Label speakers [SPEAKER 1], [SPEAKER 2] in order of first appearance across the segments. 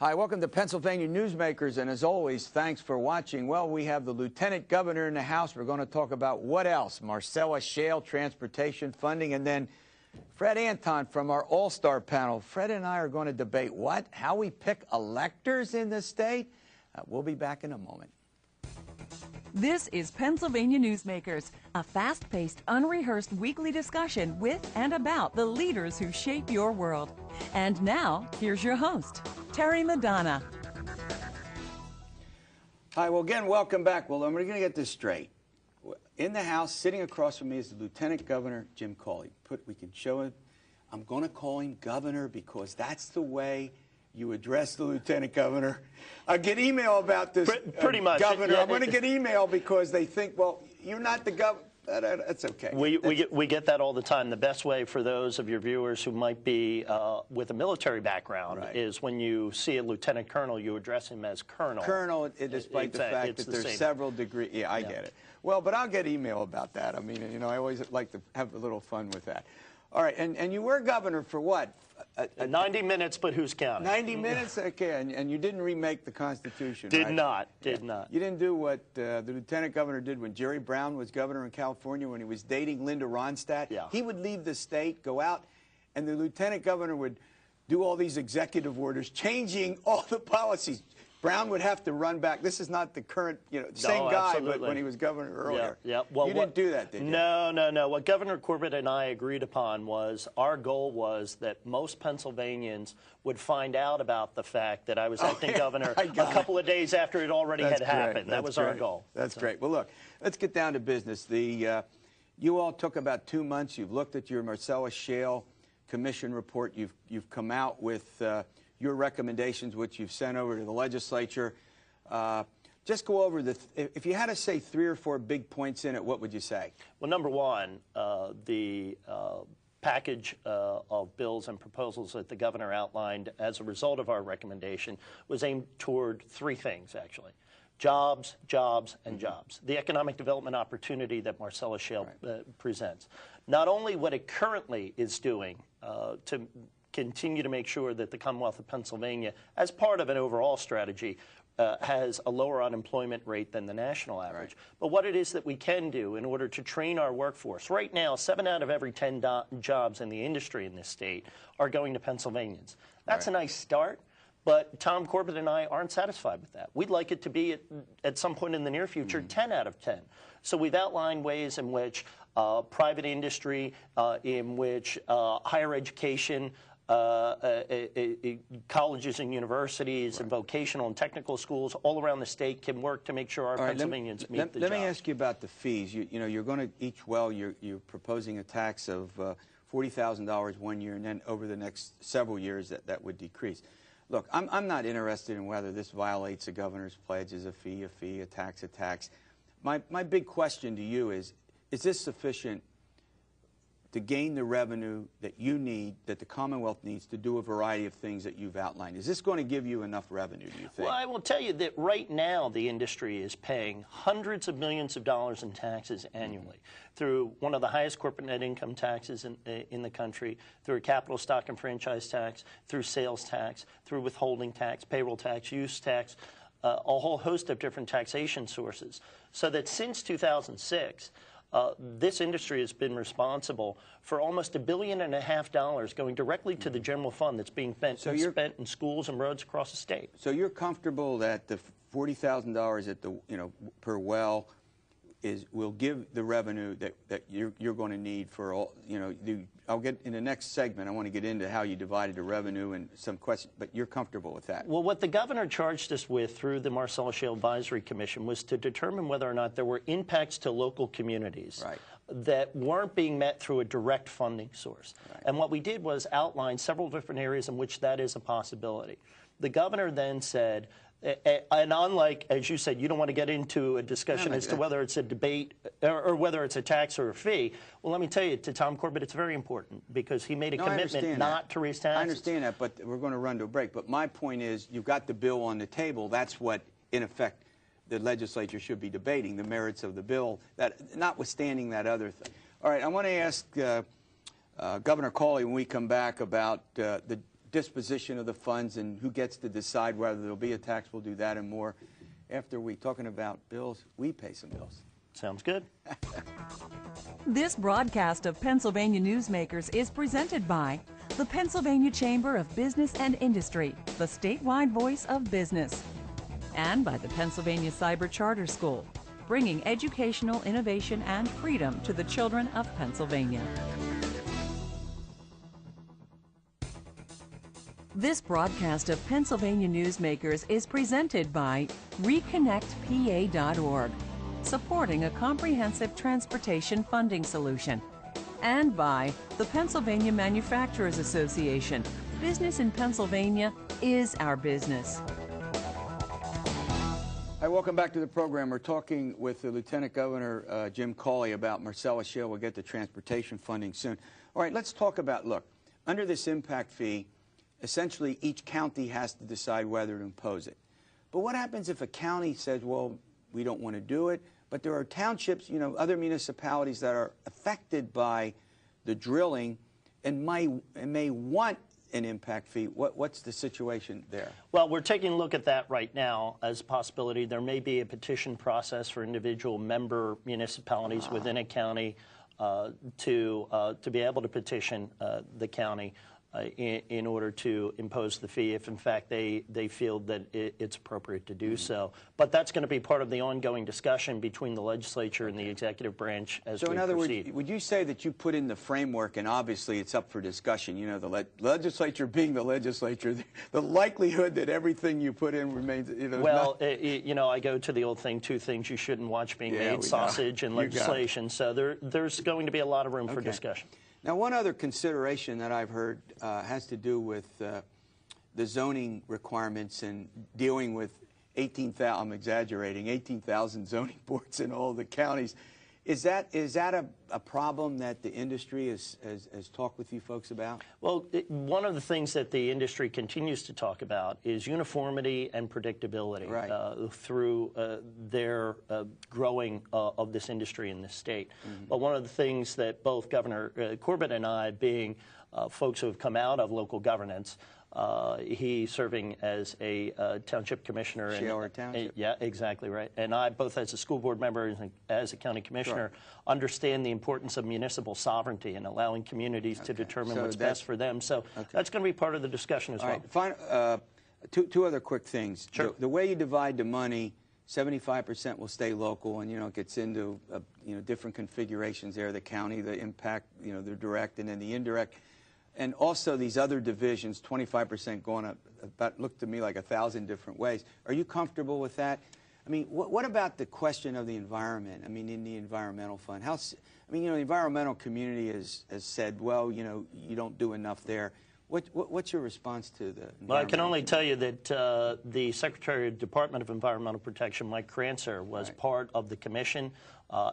[SPEAKER 1] Hi, welcome to Pennsylvania Newsmakers, and as always, thanks for watching. Well, we have the Lieutenant Governor in the House. We're going to talk about what else? Marcellus Shale, transportation funding, and then Fred Anton from our all-star panel. Fred and I are going to debate what? How we pick electors in the state? We'll be back in a moment.
[SPEAKER 2] This is Pennsylvania Newsmakers, a fast-paced, unrehearsed weekly discussion with and about the leaders who shape your world. And now, here's your host, Terry Madonna.
[SPEAKER 1] Hi, well, again, welcome back. Well, we're going to get this straight. In the House, sitting across from me is the Lieutenant Governor, Jim Cawley. We can show him. I'm going to call him Governor because that's the way you address the Lieutenant Governor. I get email about this,
[SPEAKER 3] pretty much.
[SPEAKER 1] Governor. I'm going to get email because they think, well, you're not the governor. That's okay.
[SPEAKER 3] We get that all the time. The best way for those of your viewers who might be with a military background is when you see a lieutenant colonel, you address him as colonel.
[SPEAKER 1] Colonel, despite the fact that there's several degrees. Yeah, I get it. Well, but I'll get email about that. I mean, you know, I always like to have a little fun with that. All right, and you were governor for what?
[SPEAKER 3] 90 minutes, but who's counting?
[SPEAKER 1] 90 minutes? Okay, and you didn't remake the Constitution,
[SPEAKER 3] Did
[SPEAKER 1] right?
[SPEAKER 3] not.
[SPEAKER 1] You didn't do what the Lieutenant Governor did when Jerry Brown was governor in California when he was dating Linda Ronstadt.
[SPEAKER 3] Yeah.
[SPEAKER 1] He would leave the state, go out, and the Lieutenant Governor would do all these executive orders, changing all the policies. Brown would have to run back. This is not the current, same guy, but when he was governor earlier.
[SPEAKER 3] Yeah. Well,
[SPEAKER 1] you didn't do that, did you?
[SPEAKER 3] No. What Governor Corbett and I agreed upon was our goal was that most Pennsylvanians would find out about the fact that I was acting governor a couple of days after it already had happened. That was our goal.
[SPEAKER 1] That's great. Well, look, let's get down to business. You all took about 2 months. You've looked at your Marcellus Shale Commission report. You've come out with your recommendations, which you've sent over to the legislature. Just go over if you had to say 3 or 4 big points in it, what would you say?
[SPEAKER 3] Well, number one, the package of bills and proposals that the governor outlined as a result of our recommendation was aimed toward 3 things, actually. Jobs, jobs, and jobs. The economic development opportunity that Marcellus Shale presents. Not only what it currently is doing to continue to make sure that the Commonwealth of Pennsylvania, as part of an overall strategy, has a lower unemployment rate than the national average, but what it is that we can do in order to train our workforce. Right now, 7 out of every 10 jobs in the industry in this state are going to Pennsylvanians. That's a nice start, but Tom Corbett and I aren't satisfied with that. We'd like it to be, at some point in the near future, 10 out of 10. So we've outlined ways in which private industry, in which higher education, colleges and universities and vocational and technical schools all around the state can work to make sure our Pennsylvanians meet the job.
[SPEAKER 1] Let me ask you about the fees. You're going to each well. You're proposing a tax of $40,000 one year, and then over the next several years that would decrease. Look, I'm not interested in whether this violates the governor's pledge as a fee, a tax. My big question to you is this sufficient to gain the revenue that you need, that the Commonwealth needs to do a variety of things that you've outlined? Is this going to give you enough revenue, do you think?
[SPEAKER 3] Well, I will tell you that right now the industry is paying hundreds of millions of dollars in taxes annually through one of the highest corporate net income taxes in the country, through a capital stock and franchise tax, through sales tax, through withholding tax, payroll tax, use tax, a whole host of different taxation sources. So that since 2006, this industry has been responsible for almost $1.5 billion going directly to the general fund that's being spent in schools and roads across the state. So you're comfortable that the $40,000 at the per well will give the revenue that you're going to need for all I'll get in the next segment. I want to get into how you divided the revenue and some questions, but you're comfortable with that? Well, what the governor charged us with through the Marcellus Shale Advisory Commission was to determine whether or not there were impacts to local communities that weren't being met through a direct funding source. And what we did was outline several different areas in which that is a possibility. The governor then said, and unlike, as you said, you don't want to get into a discussion as to whether it's a debate or whether it's a tax or a fee. Well, let me tell you, to Tom Corbett, it's very important because he made a commitment not to raise taxes. I understand that, but we're going to run to a break. But my point is, you've got the bill on the table. That's what, in effect, the legislature should be debating, the merits of the bill, that notwithstanding that other thing. All right, I want to ask Governor Cawley when we come back about the
[SPEAKER 1] disposition of the funds and who gets to decide whether there'll be a tax. We'll do that and more. After we talking about bills, we pay some bills.
[SPEAKER 3] Sounds good.
[SPEAKER 2] This broadcast of Pennsylvania Newsmakers is presented by the Pennsylvania Chamber of Business and Industry, the statewide voice of business, and by the Pennsylvania Cyber Charter School, bringing educational innovation and freedom to the children of Pennsylvania. This broadcast of Pennsylvania Newsmakers is presented by ReconnectPA.org, supporting a comprehensive transportation funding solution, and by the Pennsylvania Manufacturers Association. Business in Pennsylvania is our business.
[SPEAKER 1] Hi, welcome back to the program. We're talking with the Lieutenant Governor, Jim Cawley, about Marcellus Shale. We'll get to transportation funding soon. All right, let's talk about, look, under this impact fee, essentially each county has to decide whether to impose it. But what happens if a county says, well, we don't want to do it, but there are townships, you know, other municipalities that are affected by the drilling and may want an impact fee? What's the situation there?
[SPEAKER 3] Well, we're taking a look at that right now as a possibility. There may be a petition process for individual member municipalities within a county to be able to petition the county in order to impose the fee if, in fact, they feel that it's appropriate to do so. But that's going to be part of the ongoing discussion between the legislature and the executive branch as we proceed. So, in other words,
[SPEAKER 1] would you say that you put in the framework, and obviously it's up for discussion, you know, the legislature being the legislature, the likelihood that everything you put in remains, you know...
[SPEAKER 3] Well, you know, I go to the old thing, two things you shouldn't watch being made, sausage and legislation. So there's going to be a lot of room for discussion.
[SPEAKER 1] Now, one other consideration that I've heard has to do with the zoning requirements and dealing with 18,000, I'm exaggerating, 18,000 zoning boards in all the counties. Is that a problem that the industry has talked with you folks about? Well,
[SPEAKER 3] one of the things that the industry continues to talk about is uniformity and predictability through their growing of this industry in this state. But one of the things that both Governor Corbett and I, being folks who have come out of local governance, he serving as a township commissioner.
[SPEAKER 1] Shale Township.
[SPEAKER 3] Yeah, exactly right. And I, both as a school board member and as a county commissioner, understand the importance of municipal sovereignty and allowing communities to determine what's best for them. So that's going to be part of the discussion as well.
[SPEAKER 1] Right. Two other quick things.
[SPEAKER 3] Sure.
[SPEAKER 1] The way you divide the money, 75% will stay local, and, you know, it gets into, you know, different configurations there, the county, the impact, you know, the direct and then the indirect. And also these other divisions, 25% going up, look to me like 1,000 different ways. Are you comfortable with that? I mean, what about the question of the environment? I mean, in the environmental fund, I mean, you know, the environmental community has said, well, you know, you don't do enough there. What's your response to the?
[SPEAKER 3] Well, I can only tell you that the Secretary of the Department of Environmental Protection, Mike Krancer, was part of the commission,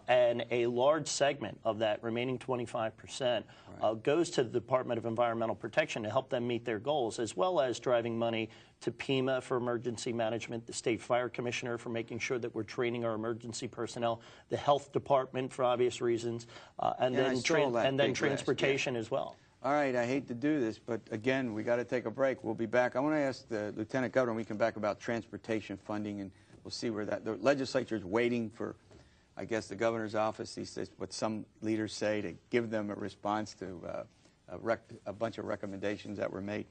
[SPEAKER 3] and a large segment of that remaining 25% goes to the Department of Environmental Protection to help them meet their goals, as well as driving money to PEMA for emergency management, the State Fire Commissioner for making sure that we're training our emergency personnel, the Health Department for obvious reasons, and then transportation as well.
[SPEAKER 1] All right, I hate to do this, but again, we got to take a break. We'll be back. I want to ask the Lieutenant Governor when we come back about transportation funding, and we'll see where the legislature is waiting for, I guess, the governor's office, what some leaders say, to give them a response to a bunch of recommendations that were made.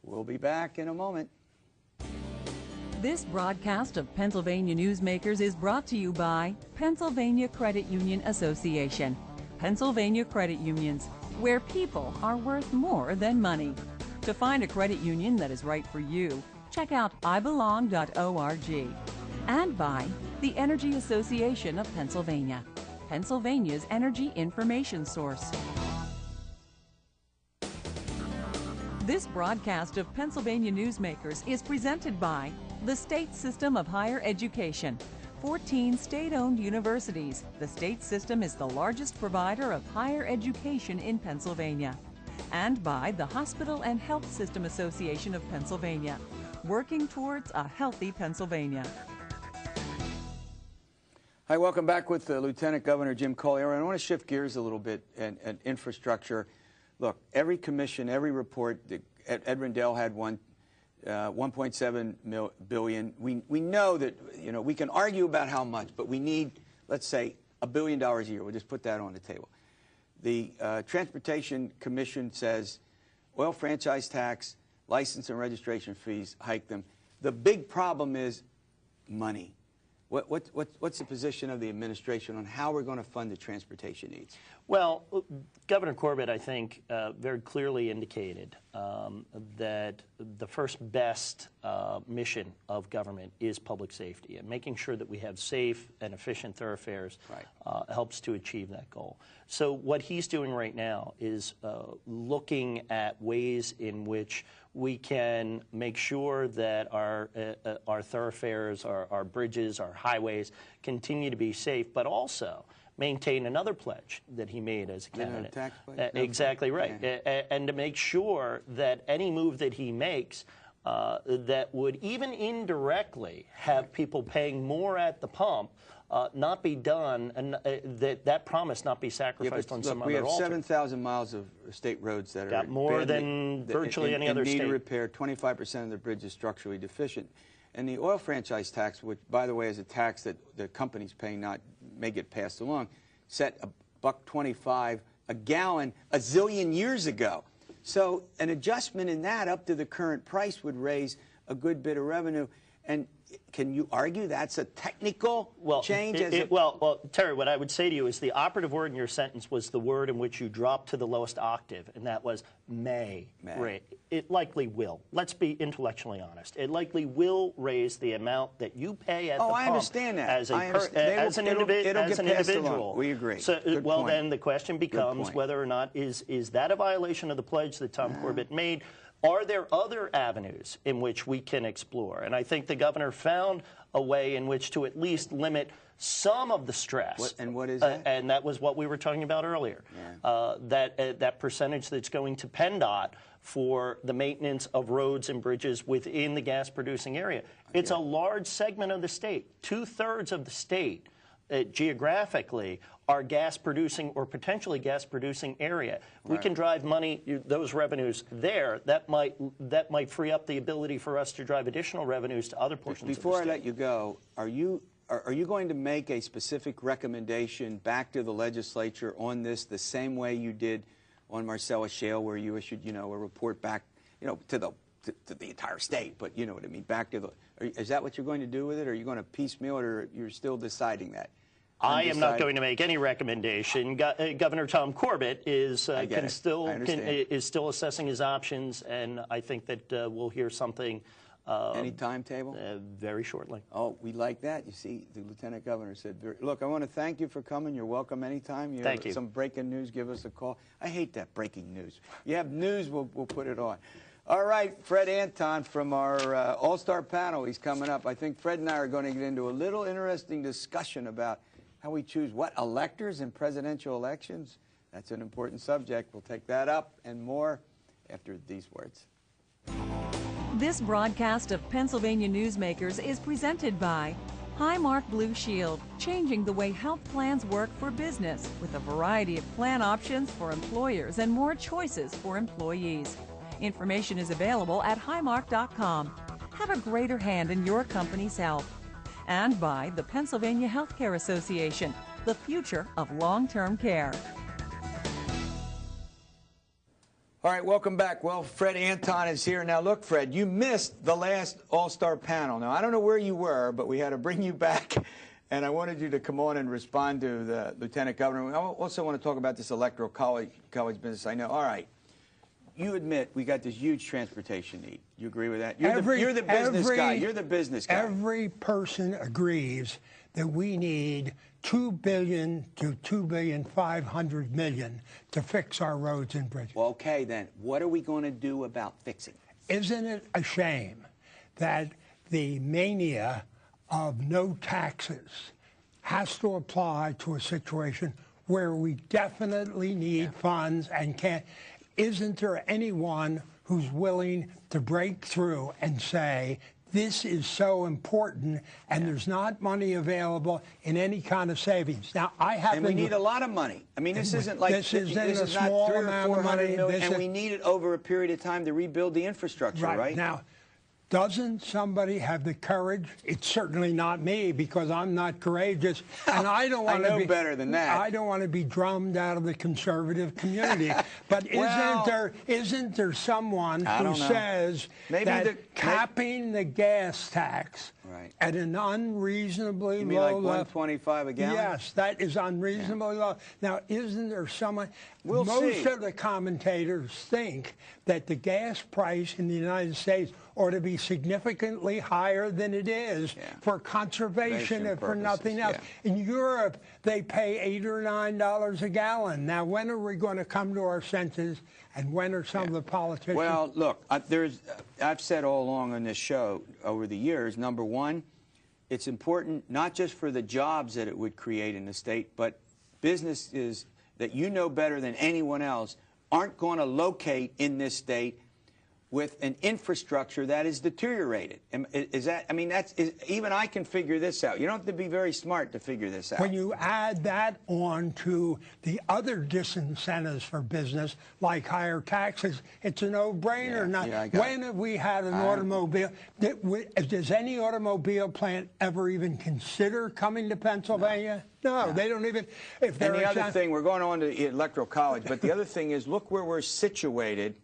[SPEAKER 1] We'll be back in a moment.
[SPEAKER 2] This broadcast of Pennsylvania Newsmakers is brought to you by Pennsylvania Credit Union Association. Pennsylvania Credit Unions, where people are worth more than money. To find a credit union that is right for you, check out ibelong.org. And by the Energy Association of Pennsylvania, Pennsylvania's energy information source. This broadcast of Pennsylvania Newsmakers is presented by the State System of Higher Education. 14 state-owned universities. The state system is the largest provider of higher education in Pennsylvania. And by the Hospital and Health System Association of Pennsylvania, working towards a healthy Pennsylvania.
[SPEAKER 1] Hi, welcome back with Lieutenant Governor Jim Cawley. I want to shift gears a little bit and infrastructure. Look, every commission, every report, Ed Rendell had 1.7 billion. We know that, you know, we can argue about how much, but we need, let's say, $1 billion a year. We'll just put that on the table. The Transportation Commission says oil franchise tax, license and registration fees, hike them. The big problem is money. What's the position of the administration on how we're going to fund the transportation needs?
[SPEAKER 3] Well, Governor Corbett, I think, very clearly indicated that the first best mission of government is public safety, and making sure that we have safe and efficient thoroughfares helps to achieve that goal. So what he's doing right now is looking at ways in which we can make sure that our thoroughfares, our bridges, our highways continue to be safe, but also maintain another pledge that he made as a candidate.
[SPEAKER 1] Tax pledge?
[SPEAKER 3] Exactly right. Yeah. And to make sure that any move that he makes that would even indirectly have people paying more at the pump not be done, and that promise not be sacrificed on some other altar.
[SPEAKER 1] We have 7,000 miles of state roads that are
[SPEAKER 3] more than virtually any other state.
[SPEAKER 1] In need of repair. 25% of the bridge is structurally deficient. And the oil franchise tax, which, by the way, is a tax that the companies pay, may get passed along, set $1.25 a gallon a zillion years ago. So an adjustment in that up to the current price would raise a good bit of revenue. And can you argue that's a technical change?
[SPEAKER 3] Well, Terry, what I would say to you is the operative word in your sentence was the word in which you dropped to the lowest octave, and that was may. Right. It likely will. Let's be intellectually honest. It likely will raise the amount that you pay at the pump.
[SPEAKER 1] I understand that.
[SPEAKER 3] As an individual.
[SPEAKER 1] We agree.
[SPEAKER 3] So, then the question becomes whether or not is that a violation of the pledge that Tom Corbett made? Are there other avenues in which we can explore? And I think the governor found a way in which to at least limit some of the stress.
[SPEAKER 1] And what is that?
[SPEAKER 3] And that was what we were talking about earlier. Yeah. That percentage that's going to PennDOT for the maintenance of roads and bridges within the gas-producing area. It's a large segment of the state. 2/3 of the state geographically are gas-producing or potentially gas-producing area. We can drive money, those revenues there. That might free up the ability for us to drive additional revenues to other portions of the state.
[SPEAKER 1] Before I let you go, are you going to make a specific recommendation back to the legislature on this the same way you did on Marcellus Shale, where you issued, a report back, to the entire state, but you know what I mean, back to the, is that what you're going to do with it? Or are you going to piecemeal it, or you're still deciding that?
[SPEAKER 3] I am not going to make any recommendation. Governor Tom Corbett is still assessing his options, and I think that we'll hear something.
[SPEAKER 1] Any timetable?
[SPEAKER 3] Very shortly.
[SPEAKER 1] Oh, we like that. You see, the Lieutenant Governor said, look, I want to thank you for coming. You're welcome anytime.
[SPEAKER 3] Thank you.
[SPEAKER 1] Some breaking news, give us a call. I hate that breaking news. You have news, we'll put it on. All right, Fred Anton from our All-Star panel, he's coming up. I think Fred and I are going to get into a little interesting discussion about how we choose electors in presidential elections. That's an important subject. We'll take that up and more after these words.
[SPEAKER 2] This broadcast of Pennsylvania Newsmakers is presented by Highmark Blue Shield, changing the way health plans work for business with a variety of plan options for employers and more choices for employees. Information is available at highmark.com. Have a greater hand in your company's health. And by the Pennsylvania Healthcare Association, the future of long-term care.
[SPEAKER 1] All right, welcome back. Well, Fred Anton is here. Now, look, Fred, you missed the last All-Star panel. Now, I don't know where you were, but we had to bring you back, and I wanted you to come on and respond to the Lieutenant Governor. I also want to talk about this Electoral College business. I know. All right. You admit we got this huge transportation need. You agree with that? You're the business guy. You're the business guy.
[SPEAKER 4] Every person agrees that we need $2 billion to $2.5 billion to fix our roads and bridges.
[SPEAKER 1] Well, okay, then. What are we going to do about fixing it?
[SPEAKER 4] Isn't it a shame that the mania of no taxes has to apply to a situation where we definitely need funds and can't? Isn't there anyone who's willing to break through and say, this is so important, and there's not money available in any kind of savings. Now, I have.
[SPEAKER 1] And we need a lot of money. I mean, this isn't like
[SPEAKER 4] this isn't a
[SPEAKER 1] not
[SPEAKER 4] small
[SPEAKER 1] 300 or
[SPEAKER 4] amount of
[SPEAKER 1] 400
[SPEAKER 4] money.
[SPEAKER 1] million, and we need it over a period of time to rebuild the infrastructure, right?
[SPEAKER 4] Now, doesn't somebody have the courage? It's certainly not me, because I'm not courageous, and I don't want to be.
[SPEAKER 1] I know better than that.
[SPEAKER 4] I don't want to be drummed out of the conservative community. But isn't there someone who says that capping the gas tax at an unreasonably
[SPEAKER 1] you mean
[SPEAKER 4] low
[SPEAKER 1] like
[SPEAKER 4] level?
[SPEAKER 1] 125 a gallon?
[SPEAKER 4] Yes, that is unreasonably low. Now, isn't there someone? Most of the commentators think that the gas price in the United States ought to be significantly higher than it is for conservation and for nothing else. In Europe, they pay $8 or $9 a gallon. Now, when are we going to come to our senses, and when are some of the politicians?
[SPEAKER 1] Well, look, I've said all along on this show over the years, number one, it's important not just for the jobs that it would create in the state, but businesses that you know better than anyone else aren't going to locate in this state with an infrastructure that is deteriorated. Is that? I mean, even I can figure this out. You don't have to be very smart to figure this out.
[SPEAKER 4] When you add that on to the other disincentives for business, like higher taxes, it's a no-brainer. When have we had an automobile? Does any automobile plant ever even consider coming to Pennsylvania? No, they don't even.
[SPEAKER 1] And the other thing, we're going on to the Electoral College, but the other thing is, look where we're situated.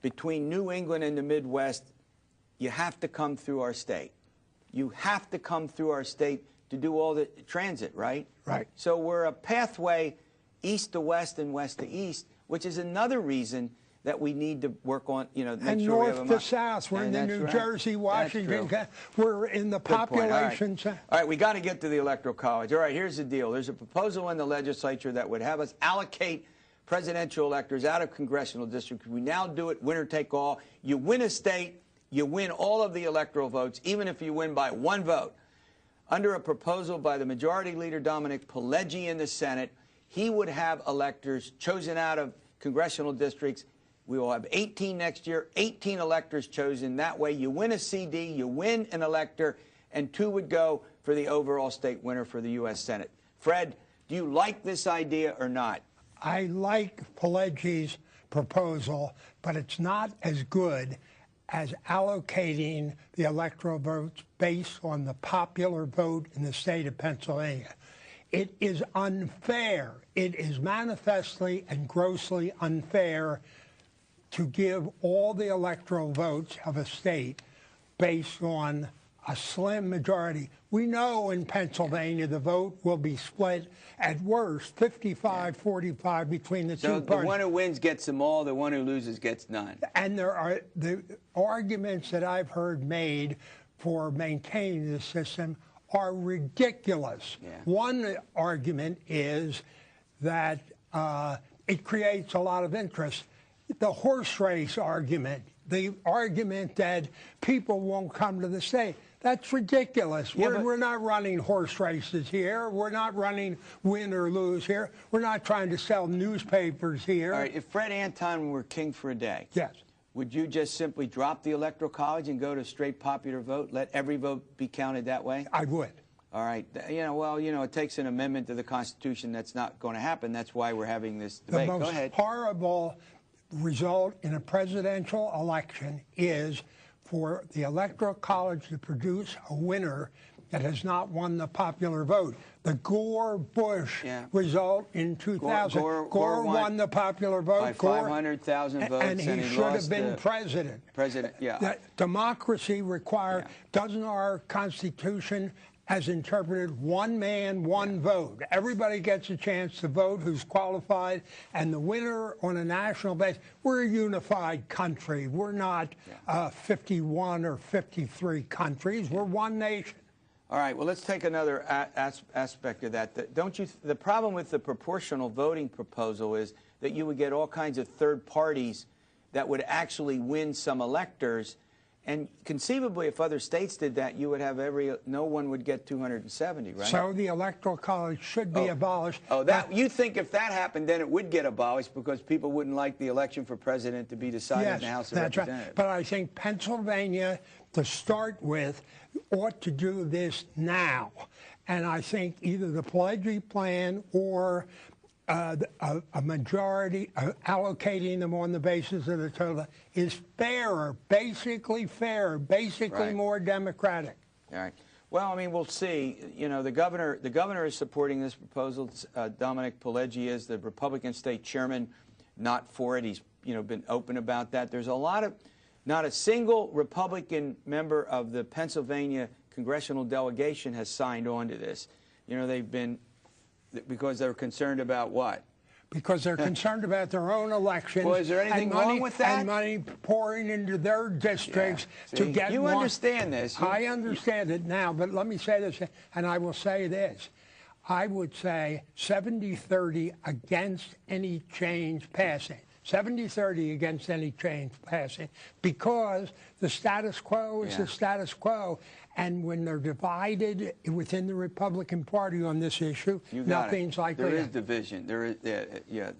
[SPEAKER 1] Between New England and the Midwest, you have to come through our state. You have to come through our state to do all the transit, right?
[SPEAKER 4] Right.
[SPEAKER 1] So we're a pathway east to west and west to east, which is another reason that we need to work on, make
[SPEAKER 4] and
[SPEAKER 1] sure we have
[SPEAKER 4] north to south. We're in the New Jersey, Washington. We're in the population.
[SPEAKER 1] All right, we got to get to the Electoral College. All right, here's the deal. There's a proposal in the legislature that would have us allocate presidential electors out of congressional districts. We now do it winner take all. You win a state, you win all of the electoral votes, even if you win by one vote. Under a proposal by the Majority Leader Dominic Pileggi in the Senate, he would have electors chosen out of congressional districts. We will have 18 next year, 18 electors chosen. That way you win a CD, you win an elector, and 2 would go for the overall state winner for the U.S. Senate. Fred, do you like this idea or not?
[SPEAKER 4] I like Pileggi's proposal, but it's not as good as allocating the electoral votes based on the popular vote in the state of Pennsylvania. It is unfair. It is manifestly and grossly unfair to give all the electoral votes of a state based on a slim majority. We know in Pennsylvania the vote will be split at worst 55-45 between the two parties.
[SPEAKER 1] So the one who wins gets them all, the one who loses gets none.
[SPEAKER 4] And there are the arguments that I've heard made for maintaining the system are ridiculous. One argument is that it creates a lot of interest. The horse race argument, the argument that people won't come to the state. That's ridiculous. We're not running horse races here. We're not running win or lose here. We're not trying to sell newspapers here.
[SPEAKER 1] All right, if Fred Anton were king for a day,
[SPEAKER 4] yes,
[SPEAKER 1] would you just simply drop the Electoral College and go to straight popular vote, let every vote be counted that way?
[SPEAKER 4] I would.
[SPEAKER 1] All right. It takes an amendment to the Constitution. That's not going to happen. That's why we're having this debate.
[SPEAKER 4] The
[SPEAKER 1] Go ahead.
[SPEAKER 4] most horrible result in a presidential election is for the Electoral College to produce a winner that has not won the popular vote. The Gore-Bush result in 2000. Gore won the popular vote.
[SPEAKER 1] By 500,000 votes.
[SPEAKER 4] And he should have been president. Democracy requires, doesn't our Constitution, as interpreted, one man, one vote? Everybody gets a chance to vote who's qualified, and the winner on a national basis. We're a unified country. We're not 51 or 53 countries. We're one nation.
[SPEAKER 1] All right, well, let's take another aspect of that. The problem with the proportional voting proposal is that you would get all kinds of third parties that would actually win some electors, And conceivably, if other states did that, you would have no one would get 270, right?
[SPEAKER 4] So the Electoral College should be abolished.
[SPEAKER 1] Oh, you think if that happened, then it would get abolished because people wouldn't like the election for president to be decided in the House of Representatives.
[SPEAKER 4] Right. But I think Pennsylvania, to start with, ought to do this now. And I think either the pledging plan or a majority allocating them on the basis of the total is fairer, basically fairer, basically more democratic.
[SPEAKER 1] All right. Well, I mean, we'll see. You know, the governor is supporting this proposal. Dominic Pileggi is the Republican state chairman, not for it. He's been open about that. There's not a single Republican member of the Pennsylvania congressional delegation has signed on to this. You know, they've been. Because they're concerned about what?
[SPEAKER 4] Because they're concerned about their own elections.
[SPEAKER 1] Well, is there anything wrong with that?
[SPEAKER 4] And money pouring into their districts to get
[SPEAKER 1] You understand this.
[SPEAKER 4] I understand it now, but let me say this, and I will say this. I would say 70-30 against any change passing. 70-30 against any change passing, because the status quo is the status quo. And when they're divided within the Republican Party on this issue, nothing's likely.
[SPEAKER 1] There is division. There is,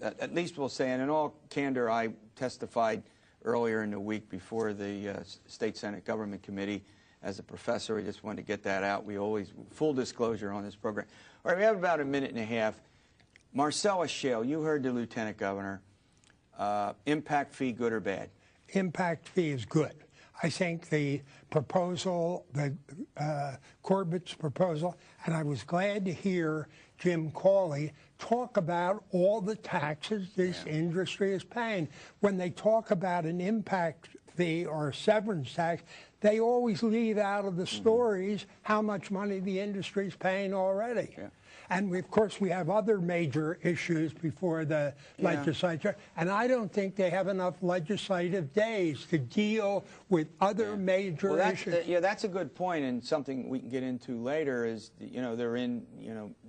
[SPEAKER 1] at least we'll say, and in all candor, I testified earlier in the week before the State Senate Government Committee as a professor. I just wanted to get that out. We always, full disclosure on this program. All right, we have about a minute and a half. Marcellus Shale, you heard the Lieutenant Governor. Impact fee, good or bad?
[SPEAKER 4] Impact fee is good. I think the proposal, Corbett's proposal, and I was glad to hear Jim Cawley talk about all the taxes this industry is paying. When they talk about an impact fee or a severance tax, they always leave out of the stories how much money the industry is paying already. Yeah. And of course, we have other major issues before the legislature, and I don't think they have enough legislative days to deal with other major issues.
[SPEAKER 1] That's a good point, and something we can get into later is, they're in,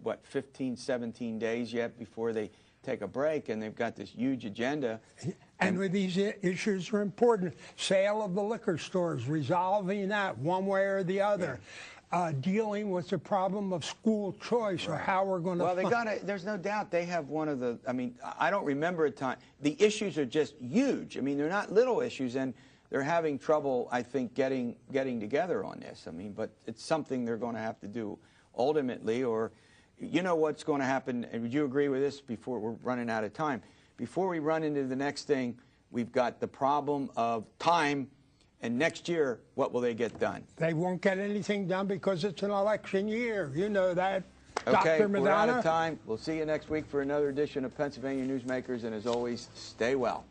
[SPEAKER 1] what, 15, 17 days yet before they take a break, and they've got this huge agenda.
[SPEAKER 4] And these issues are important. Sale of the liquor stores, resolving that one way or the other. Dealing with the problem of school choice or how we're going to.
[SPEAKER 1] Well, there's no doubt they have one of the. I mean, I don't remember a time. The issues are just huge. I mean, they're not little issues, and they're having trouble, I think, getting together on this. I mean, but it's something they're going to have to do ultimately, or you know what's going to happen. And would you agree with this? Before we're running out of time, before we run into the next thing, we've got the problem of time. And next year, what will they get done?
[SPEAKER 4] They won't get anything done because it's an election year. You know that,
[SPEAKER 1] Okay,
[SPEAKER 4] Dr. Madonna.
[SPEAKER 1] We're out of time. We'll see you next week for another edition of Pennsylvania Newsmakers. And as always, stay well.